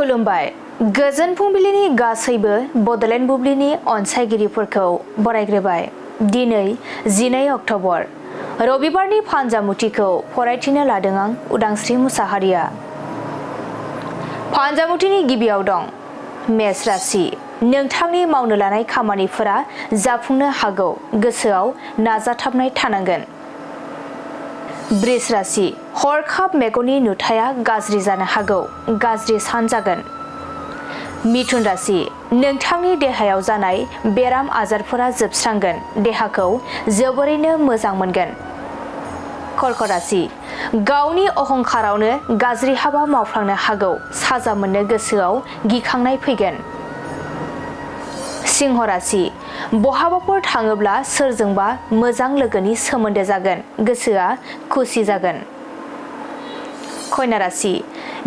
खुलुमबाय गोजोन फुंबिलिनि गासैबो बडलेण्ड बुब्लिनि अनसायगिरिफोरखौ बरायग्रोबाय। दिनै 12 अक्ट'बर रबिबारनि फानजामुथिखौ फरायथिनो लादों आं उदांस्रि मुसाहारिया। फानजामुथिनि गिबियाव दं मेष राशि। नोंथांनि मावनो लानाय खामानिफोरा जाफुंनो हागौ, गोसोआव नाजाथाबनाय थानांगोन। वृष राशि। हरखाब मेगननि नुथाया गाज्रि जानो हागौ, गाज्रि सान जागोन। मिथुन राशि। नोंथांनि देहायाव जानाय बेराम आजारफोरा जोबस्रांगोन, देहाखौ जोबोरैनो मोजां मोनगोन। कर्क राशि। गावनि अहंखारावनो गाज्रि हाबा मावफ्लांनो हागौ, साजा मोननो गोसोआव गिखांनाय फैगोन। सिंह राशि। बहाबाफोर थाङोब्ला सोरजोंबा मोजां लोगोनि सोमोन्दो जागोन, गोसोआ खुसि जागोन। कन्या राशि।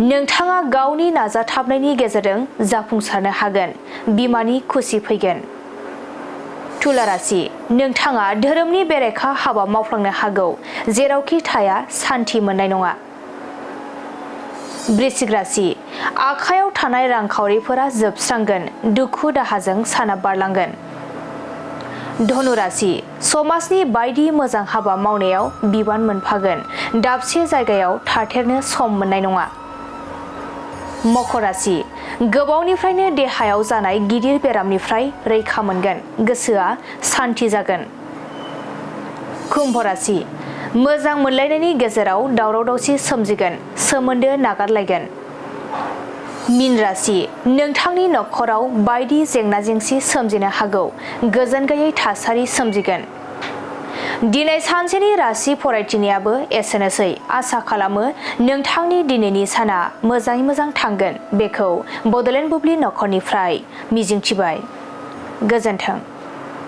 नोंथाङा गावनि नाजाथाबनायनि गेजेरजों जाफुंसारनो हागोन, बिमानि खुसि फैगोन। तुला राशि। नोंथाङा धोरोमनि बेरेखा हाबा मावफ्लांनो हागौ, जेरावखि थाया सान्थि मोननाय नङा। वृश्चिक राशि। आखायाव थानाय रांखावरिफोरा जोबस्रांगोन, दुखु दाहाजों साना बारलांगोन। धनु राशि। समाजनि बायदि मोजां हाबा मावनायाव बिबान मोनफागोन, दाबसे जायगायाव थाथेरनो सम मोननाय नङा। मकर राशि। गोबावनिफ्रायनो देहायाव जानाय गिदिर बेरामनिफ्राय रैखा मोनगोन, गोसोआ सान्थि जागोन। कुम्भ राशि। मोजां मोनलायनायनि गेजेराव दावराव दावसि सोमजिगोन, सोमोन्दो नागारलायगोन। मीन राशि। नोंथांनि नखराव बायदि जेंना जेंसि सोमजिनो हागौ, गोजोन गैयै थासारि सोमजिगोन। दिनै सानसेनि राशि फरायथिनायाबो एसेनोसै। आसा खालामो नोंथांनि दिनैनि साना मोजाङै मोजां थांगोन, बेखौ बडलेण्ड बुब्लि नखरनिफ्राय मिजिंथिबाय। गोजोन्थों।